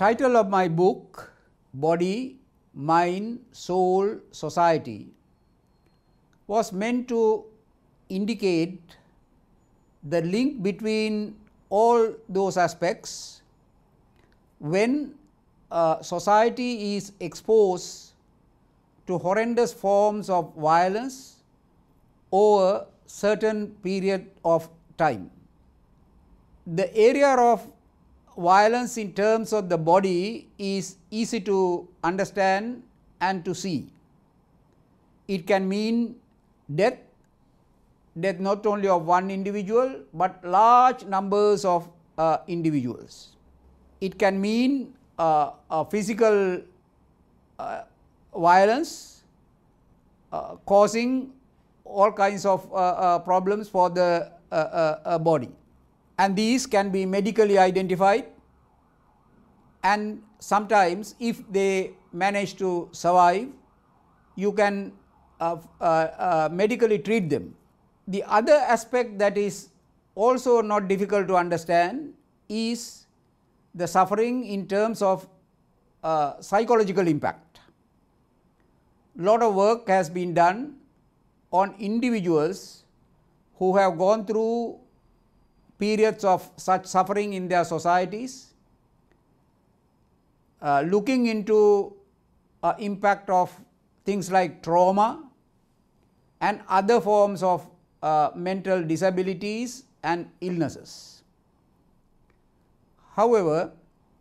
title of my book, Body, Mind, Soul, Society, was meant to indicate the link between all those aspects when society is exposed to horrendous forms of violence over certain period of time. The area of violence in terms of the body is easy to understand and to see. It can mean death not only of one individual but large numbers of individuals. It can mean a physical violence causing all kinds of problems for the body, and these can be medically identified, and sometimes if they manage to survive, you can medically treat them. The other aspect that is also not difficult to understand is the suffering in terms of psychological impact. Lot of work has been done on individuals who have gone through periods of such suffering in their societies, looking into impact of things like trauma and other forms of mental disabilities and illnesses. However,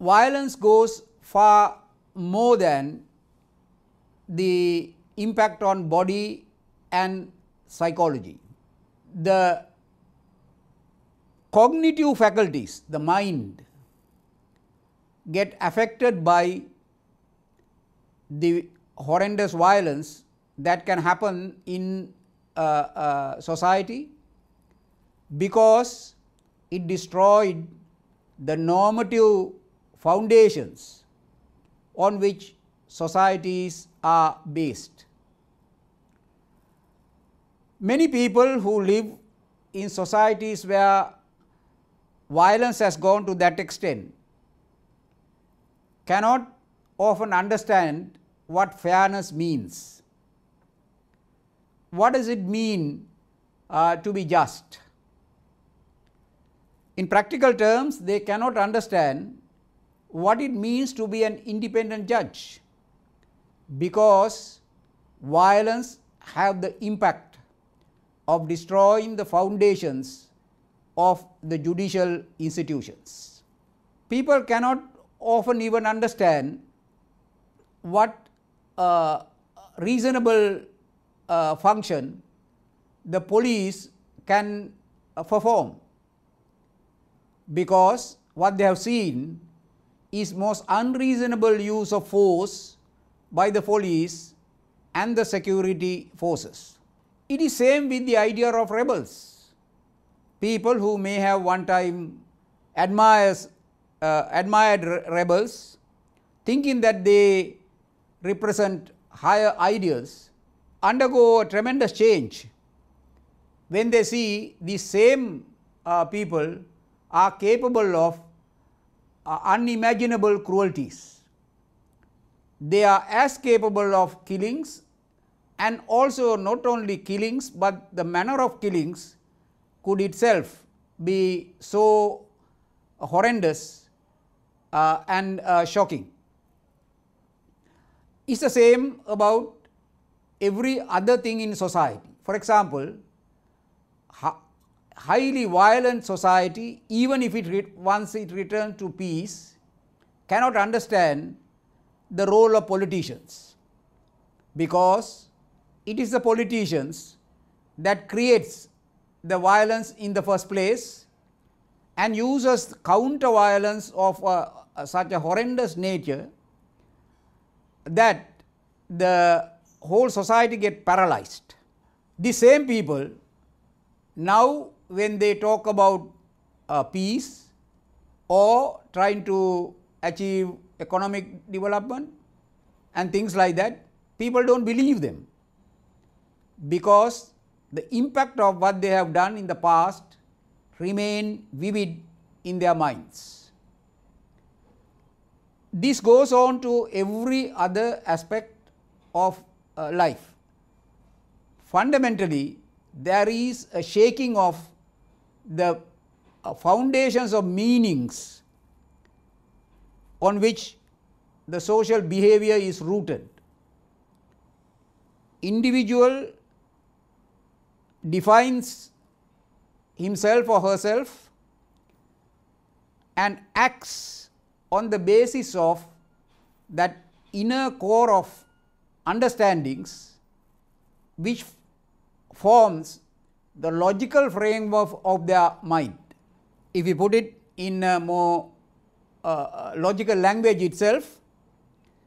violence goes far more than the impact on body and psychology. The cognitive faculties, the mind, get affected by the horrendous violence that can happen in society because it destroyed the normative foundations on which societies are based. Many people who live in societies where violence has gone to that extent cannot often understand what fairness means. What does it mean to be just? In practical terms, they cannot understand what it means to be an independent judge, because violence have the impact of destroying the foundations of the judicial institutions. People cannot often even understand what reasonable function the police can perform, because what they have seen is most unreasonable use of force by the police and the security forces. It is same with the idea of rebels. People who may have one time admired rebels, thinking that they represent higher ideals, undergo a tremendous change when they see these same people are capable of unimaginable cruelties. They are as capable of killings, and also not only killings but the manner of killings could itself be so horrendous and shocking. It's the same about every other thing in society. For example, highly violent society, even if once it returns to peace, cannot understand the role of politicians, because it is the politicians that creates the violence in the first place and uses counter violence of such a horrendous nature that the whole society get paralyzed. The same people now, when they talk about peace or trying to achieve economic development and things like that, people don't believe them, because the impact of what they have done in the past remain vivid in their minds. this goes on to every other aspect of life. Fundamentally, there is a shaking of the foundations of meanings on which the social behavior is rooted. Individual defines himself or herself and acts on the basis of that inner core of understandings which forms the logical framework of their mind. If we put it in a more logical language itself,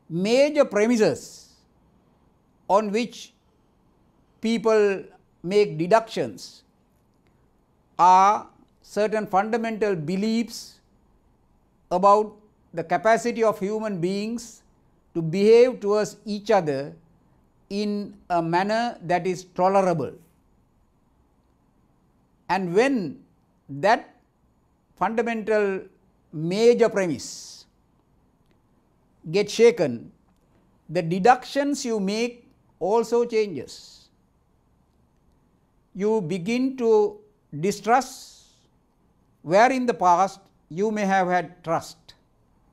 major premises on which people make deductions are certain fundamental beliefs about the capacity of human beings to behave towards each other in a manner that is tolerable. And when that fundamental major premise gets shaken, the deductions you make also changes. You begin to distrust where in the past you may have had trust.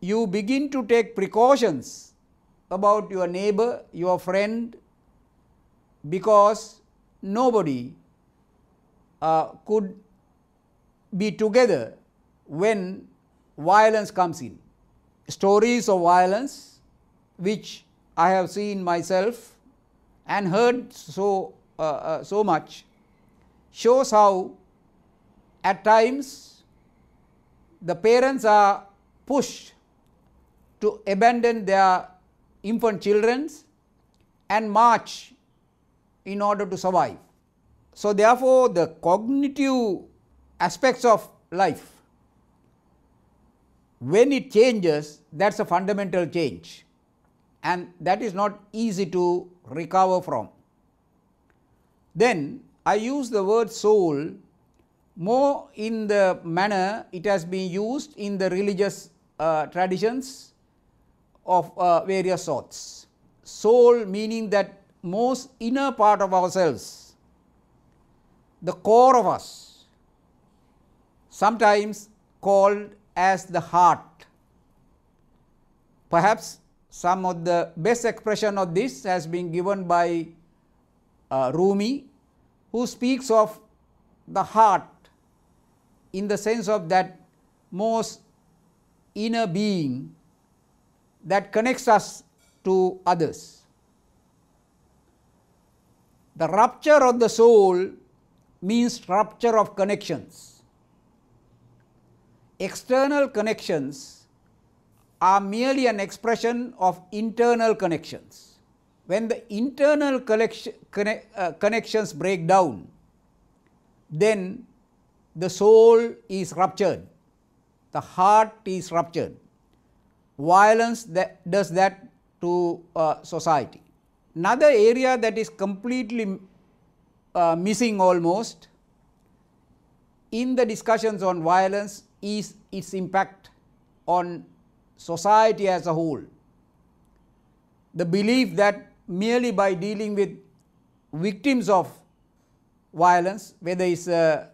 You begin to take precautions about your neighbor, your friend, because nobody could be together when violence comes in. Stories of violence which I have seen myself and heard so much shows how at times the parents are pushed to abandon their infant children and march in order to survive. So therefore, the cognitive aspects of life, when it changes, that's a fundamental change, and that is not easy to recover from. Then I use the word soul more in the manner it has been used in the religious traditions of various sorts. Soul meaning that most inner part of ourselves, the core of us, sometimes called as the heart. Perhaps some of the best expression of this has been given by Rumi, who speaks of the heart in the sense of that most inner being that connects us to others. The rupture of the soul means rupture of connections. External connections are merely an expression of internal connections. When the internal connections break down, then the soul is ruptured, the heart is ruptured. Violence does that to society. Another area that is completely missing almost in the discussions on violence is its impact on society as a whole. The belief that merely by dealing with victims of violence, whether it's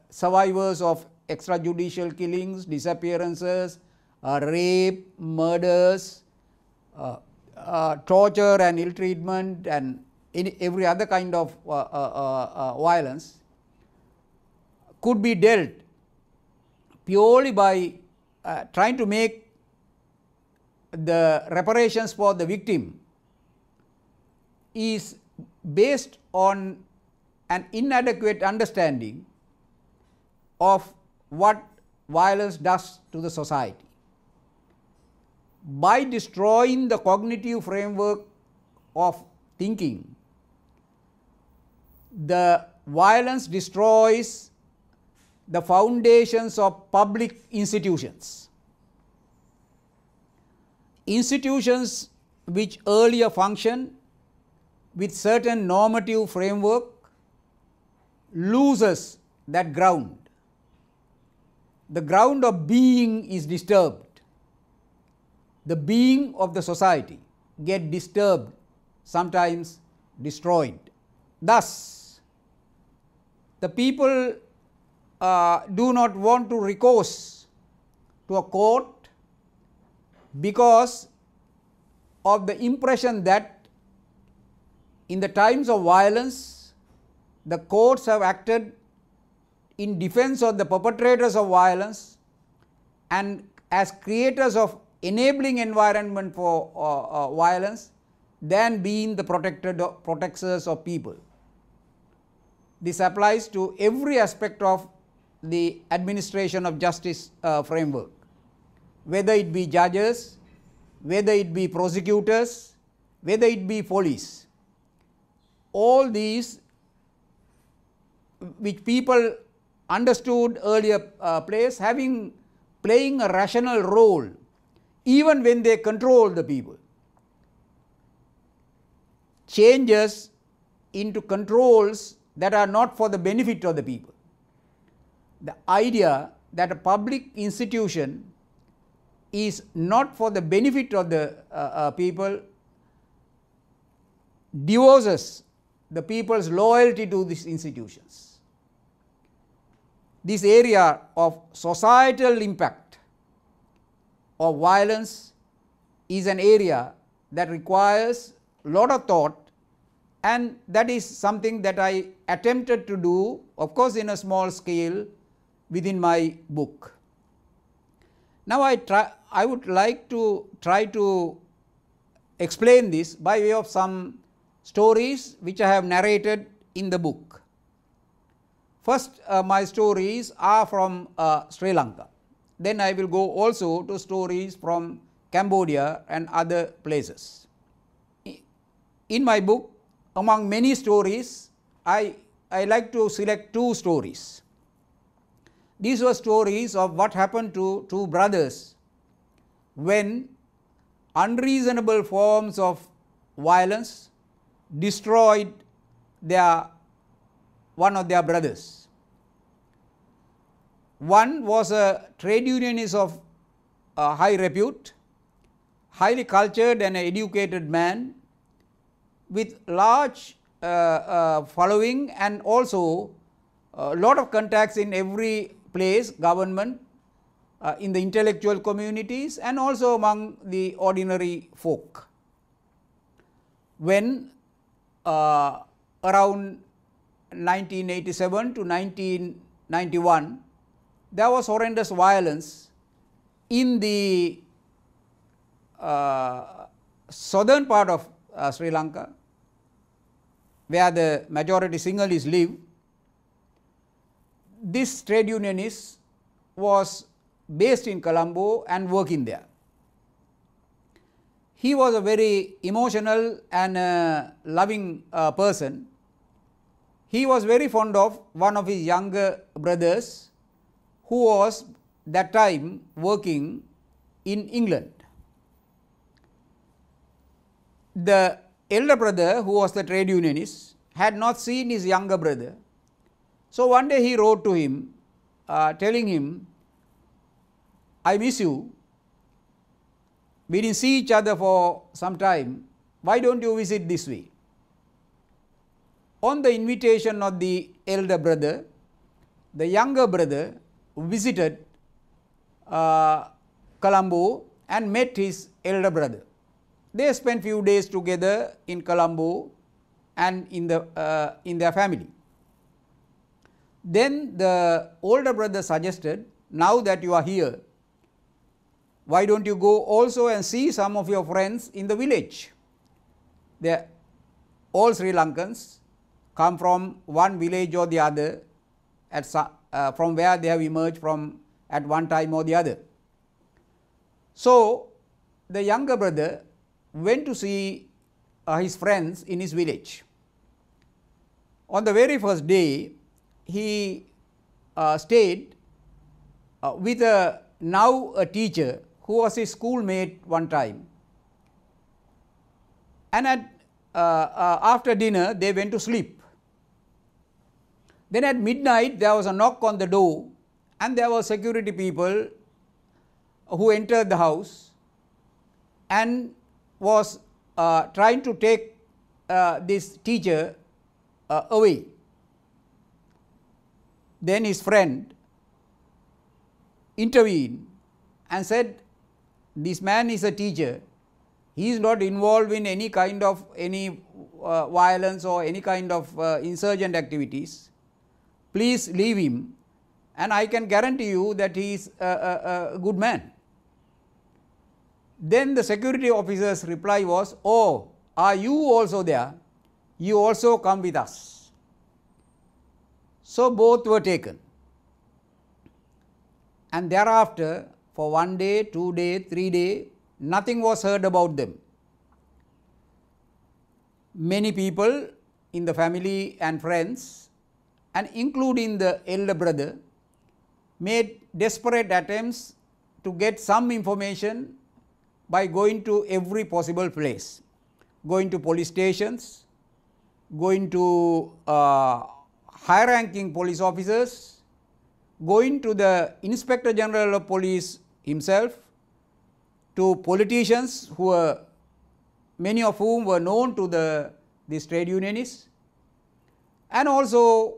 survivors of extrajudicial killings, disappearances, rape, murders, torture and ill treatment, and every other kind of violence could be dealt purely by trying to make the reparations for the victim is based on an inadequate understanding of what violence does to the society. By destroying the cognitive framework of thinking, the violence destroys the foundations of public institutions. Institutions which earlier functioned with certain normative framework loses that ground. The ground of being is disturbed. the being of the society get disturbed, sometimes destroyed. Thus, the people do not want to recourse to a court because of the impression that in the times of violence, the courts have acted in defense of the perpetrators of violence and as creators of enabling environment for violence than being the protectors of people. This applies to every aspect of the administration of justice framework, whether it be judges, whether it be prosecutors, whether it be police. All these which people understood earlier playing a rational role even when they control the people, changes into controls that are not for the benefit of the people. The idea that a public institution is not for the benefit of the people divorces the people's loyalty to these institutions. This area of societal impact of violence is an area that requires a lot of thought, and that is something that I attempted to do, of course in a small scale, within my book. Now I would like to try to explain this by way of some stories which I have narrated in the book. First, my stories are from Sri Lanka. Then I will go also to stories from Cambodia and other places. In my book, among many stories, I like to select two stories. These were stories of what happened to two brothers when unreasonable forms of violence destroyed one of their brothers. One was a trade unionist of high repute, highly cultured and educated man with large following and also a lot of contacts in every place, government, in the intellectual communities and also among the ordinary folk. When around 1987 to 1991, there was horrendous violence in the southern part of Sri Lanka, where the majority Sinhalese live. This trade unionist was based in Colombo and working there. He was a very emotional and loving person. He was very fond of one of his younger brothers who was that time working in England. The elder brother, who was the trade unionist, had not seen his younger brother. So one day he wrote to him telling him, "I miss you. We didn't see each other for some time. Why don't you visit this way?" On the invitation of the elder brother, the younger brother visited Colombo and met his elder brother. They spent few days together in Colombo and in their family. Then the older brother suggested, "Now that you are here, why don't you go also and see some of your friends in the village? All Sri Lankans come from one village or the other from where they have emerged from at one time or the other." So the younger brother went to see his friends in his village. On the very first day, he stayed with now a teacher who was his schoolmate one time. And after dinner, they went to sleep. Then at midnight, there was a knock on the door, and there were security people who entered the house and was trying to take this teacher away. Then his friend intervened and said, this man is a teacher, he is not involved in any kind of violence or any kind of insurgent activities. Please leave him, and I can guarantee you that he is a good man. Then the security officer's reply was, oh, are you also there? You also come with us. So both were taken. And thereafter, for 1 day, 2 days, 3 days, nothing was heard about them. Many people in the family and friends, and including the elder brother, made desperate attempts to get some information by going to every possible place, going to police stations, going to high-ranking police officers, going to the Inspector General of Police himself, to politicians who were, many of whom were known to these trade unionists, and also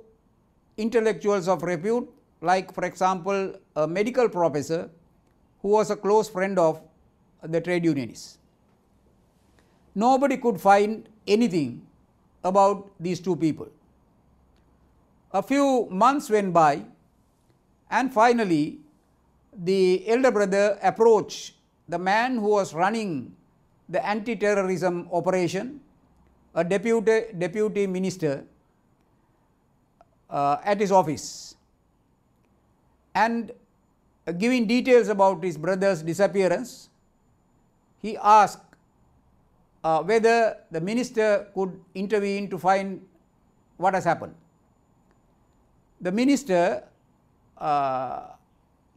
intellectuals of repute, like for example a medical professor who was a close friend of the trade unionists. Nobody could find anything about these two people. A few months went by, and finally the elder brother approached the man who was running the anti-terrorism operation, a deputy minister, at his office, and giving details about his brother's disappearance, he asked whether the minister could intervene to find what has happened. The minister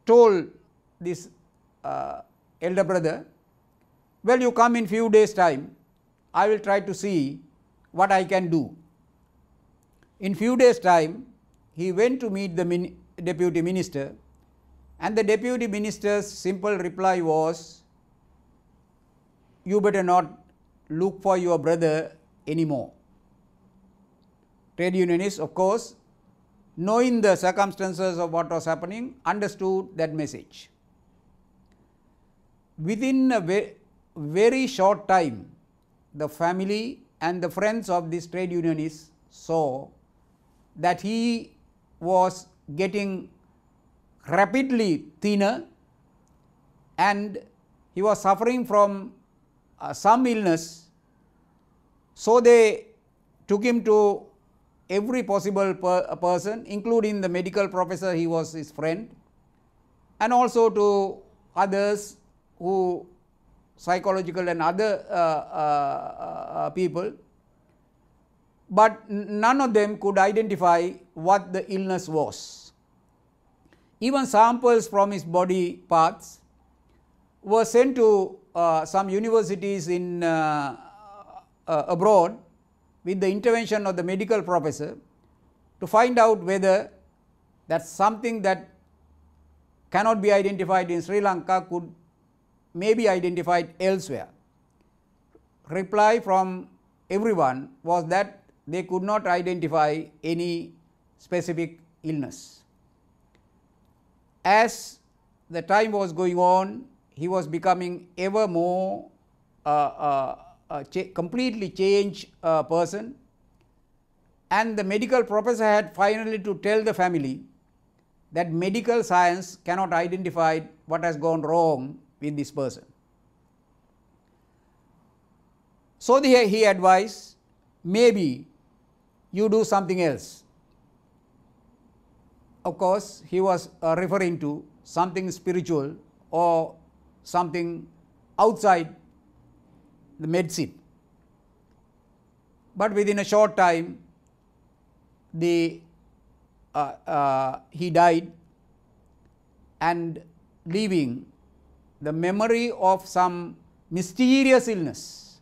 told this elder brother, well, you come in few days' time, I will try to see what I can do. In few days' time, he went to meet the deputy minister, and the deputy minister's simple reply was, you better not look for your brother anymore. Trade unionists, of course, knowing the circumstances of what was happening, understood that message. Within a very short time, the family and the friends of this trade unionist saw that he was getting rapidly thinner and he was suffering from some illness. So they took him to every possible person, including the medical professor, he was his friend, and also to others who psychological and other people, but none of them could identify what the illness was. Even samples from his body parts were sent to some universities in abroad with the intervention of the medical professor to find out whether that's something that cannot be identified in Sri Lanka could may be identified elsewhere. Reply from everyone was that they could not identify any specific illness. As the time was going on, he was becoming ever more completely changed person, and the medical professor had finally to tell the family that medical science cannot identify what has gone wrong with this person. So he advised, maybe you do something else. Of course, he was referring to something spiritual or something outside the medicine. But within a short time, he died, and leaving the memory of some mysterious illness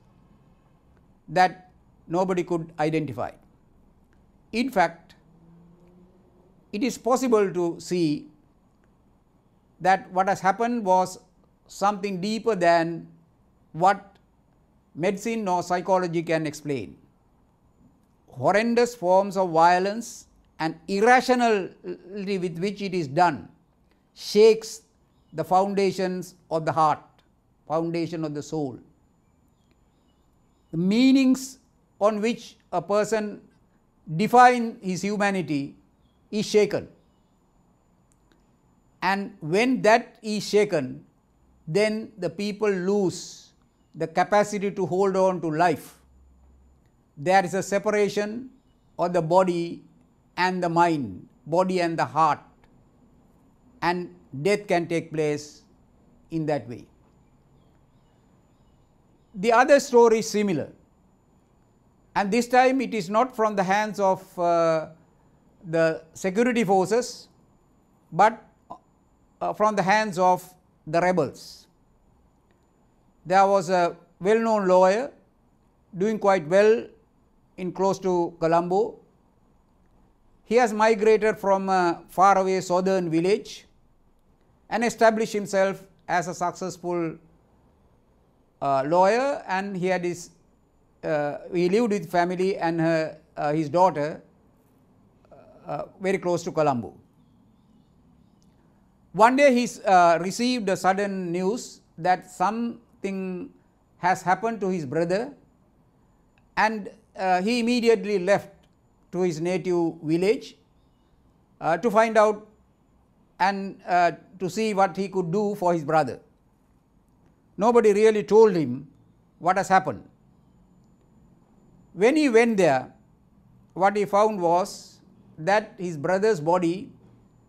that nobody could identify. In fact, it is possible to see that what has happened was something deeper than what medicine or psychology can explain. Horrendous forms of violence and irrationality with which it is done shakes the foundations of the heart, foundation of the soul. The meanings on which a person defines his humanity is shaken. And when that is shaken, then the people lose the capacity to hold on to life. There is a separation of the body and the mind, body and the heart, and death can take place in that way. The other story is similar, and this time it is not from the hands of the security forces, but from the hands of the rebels. There was a well-known lawyer doing quite well in close to Colombo. He has migrated from a faraway southern village and established himself as a successful lawyer, and he had his he lived with family and his daughter very close to Colombo. One day he received a sudden news that something has happened to his brother, and he immediately left to his native village to find out and to see what he could do for his brother. Nobody really told him what has happened. When he went there, what he found was that his brother's body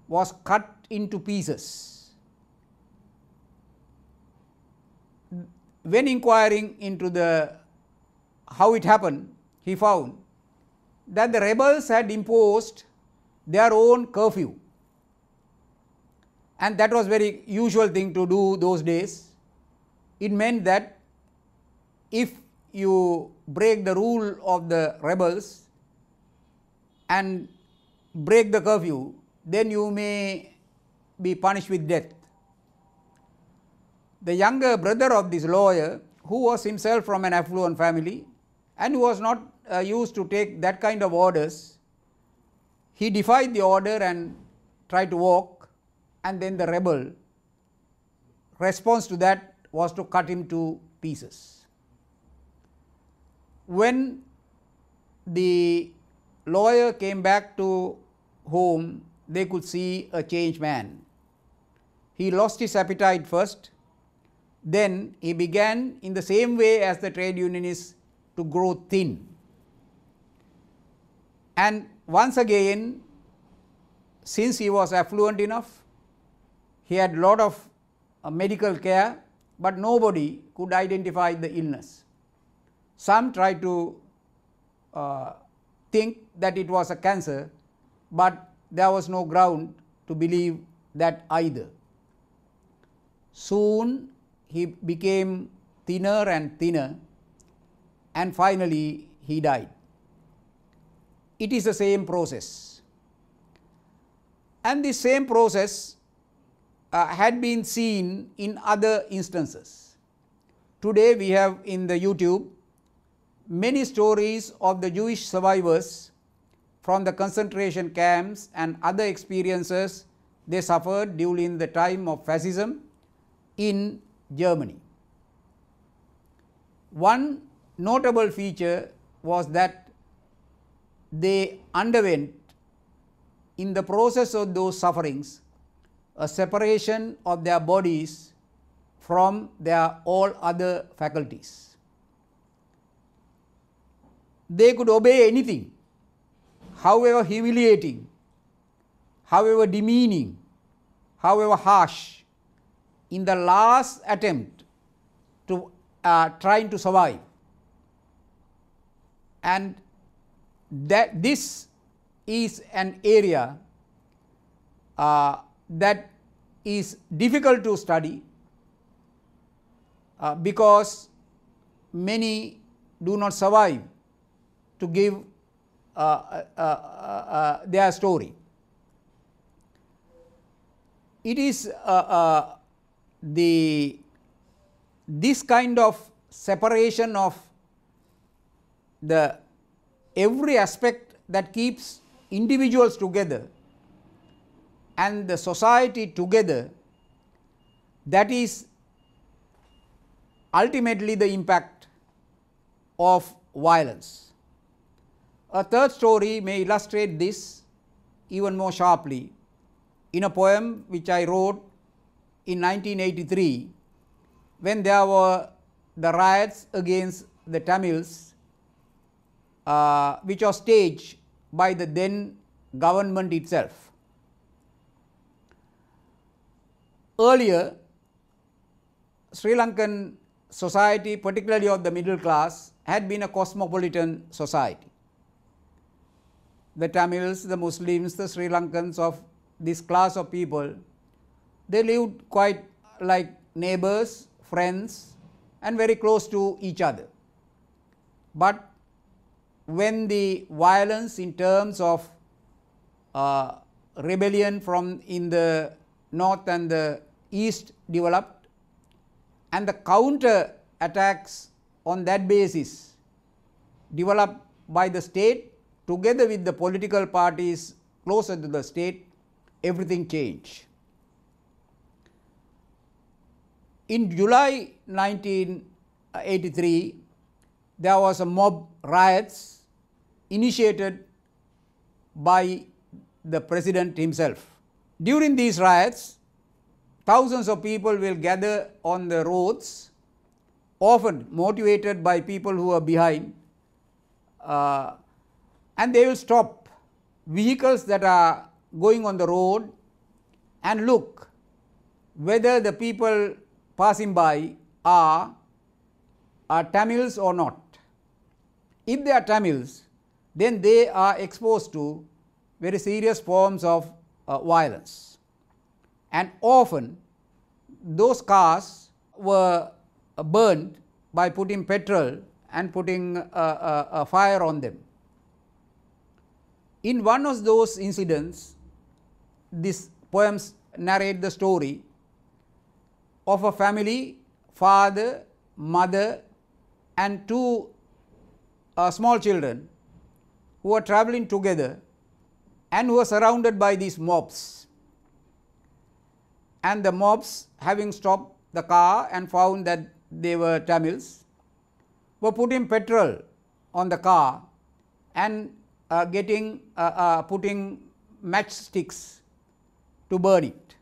was cut into pieces. When inquiring into how it happened, he found that the rebels had imposed their own curfew, and that was very usual thing to do those days. It meant that if you break the rule of the rebels and break the curfew, then you may be punished with death. The younger brother of this lawyer, who was himself from an affluent family and who was not used to take that kind of orders, he defied the order and tried to walk, and then the rebel response to that was to cut him to pieces. When the lawyer came back to home, they could see a changed man. He lost his appetite first, then he began in the same way as the trade unionists to grow thin. And once again, since he was affluent enough, he had a lot of medical care, but nobody could identify the illness. Some tried to think that it was a cancer, but there was no ground to believe that either. Soon he became thinner and thinner, and finally he died. It is the same process. And the same process had been seen in other instances. Today we have in the YouTube many stories of the Jewish survivors from the concentration camps and other experiences they suffered during the time of fascism in Germany. One notable feature was that they underwent, in the process of those sufferings, a separation of their bodies from their all other faculties. They could obey anything, however humiliating, however demeaning, however harsh, in the last attempt to trying to survive. And that this is an area that is difficult to study because many do not survive to give their story. It is this kind of separation of the every aspect that keeps individuals together and the society together, that is ultimately the impact of violence. A third story may illustrate this even more sharply in a poem which I wrote in 1983 when there were the riots against the Tamils, which was staged by the then government itself. Earlier, Sri Lankan society, particularly of the middle class, had been a cosmopolitan society. The Tamils, the Muslims, the Sri Lankans of this class of people, they lived quite like neighbors, friends, and very close to each other. But when the violence in terms of rebellion from in the north and the east developed, and the counter attacks on that basis developed by the state together with the political parties closer to the state, everything changed. In July 1983, there was a mob riots initiated by the president himself. During these riots, thousands of people will gather on the roads, often motivated by people who are behind, and they will stop vehicles that are going on the road and look whether the people passing by are Tamils or not. If they are Tamils, then they are exposed to very serious forms of violence, and often those cars were burned by putting petrol and putting a fire on them. In one of those incidents, these poems narrate the story of a family, father, mother, and two small children who were traveling together and who were surrounded by these mobs. And the mobs, having stopped the car and found that they were Tamils, were putting petrol on the car and putting matchsticks to burn it.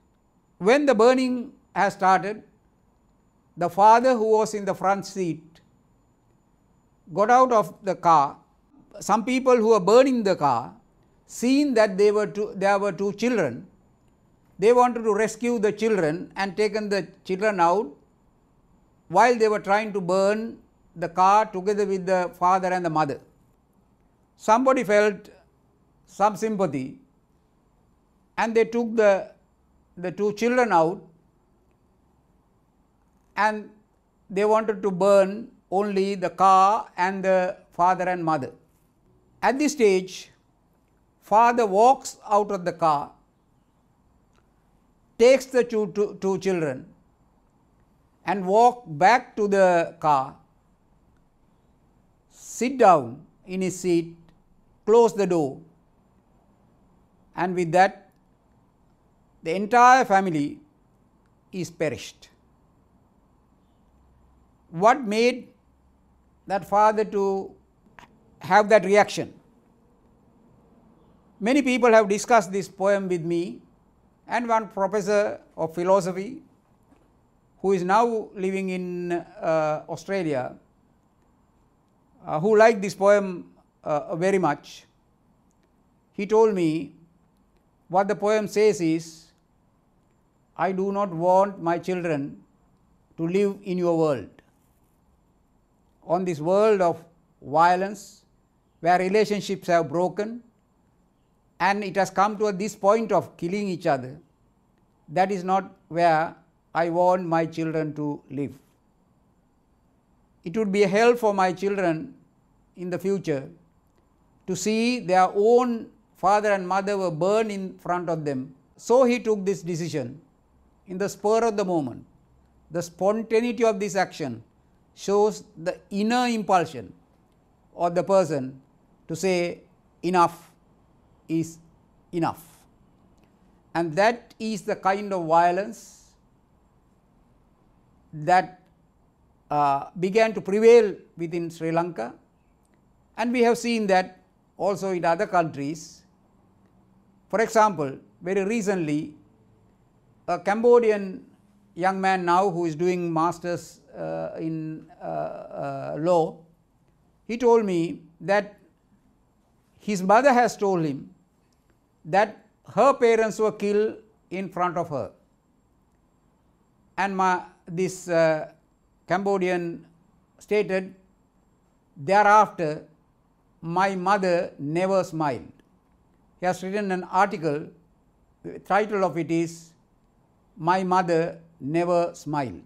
When the burning has started, the father, who was in the front seat, got out of the car. Some people who were burning the car, seeing that there were two children, they wanted to rescue the children and taken the children out while they were trying to burn the car together with the father and the mother. Somebody felt some sympathy and they took the two children out and they wanted to burn only the car and the father and mother. At this stage, father walks out of the car, takes the two children and walk back to the car, sit down in his seat, close the door, and with that the entire family is perished. What made that father to have that reaction? Many people have discussed this poem with me, and one professor of philosophy who is now living in Australia, who liked this poem very much, he told me what the poem says is, I do not want my children to live in your world. On this world of violence, where relationships have broken and it has come to this point of killing each other, that is not where I want my children to live. It would be a help for my children in the future to see their own father and mother were burned in front of them. So he took this decision in the spur of the moment. The spontaneity of this action shows the inner impulsion of the person to say enough is enough. And that is the kind of violence that began to prevail within Sri Lanka, and we have seen that also in other countries. For example, very recently, a Cambodian young man now who is doing masters in law, he told me that his mother has told him that her parents were killed in front of her, and this Cambodian stated, thereafter my mother never smiled. He has written an article, the title of it is, My Mother Never Smiled.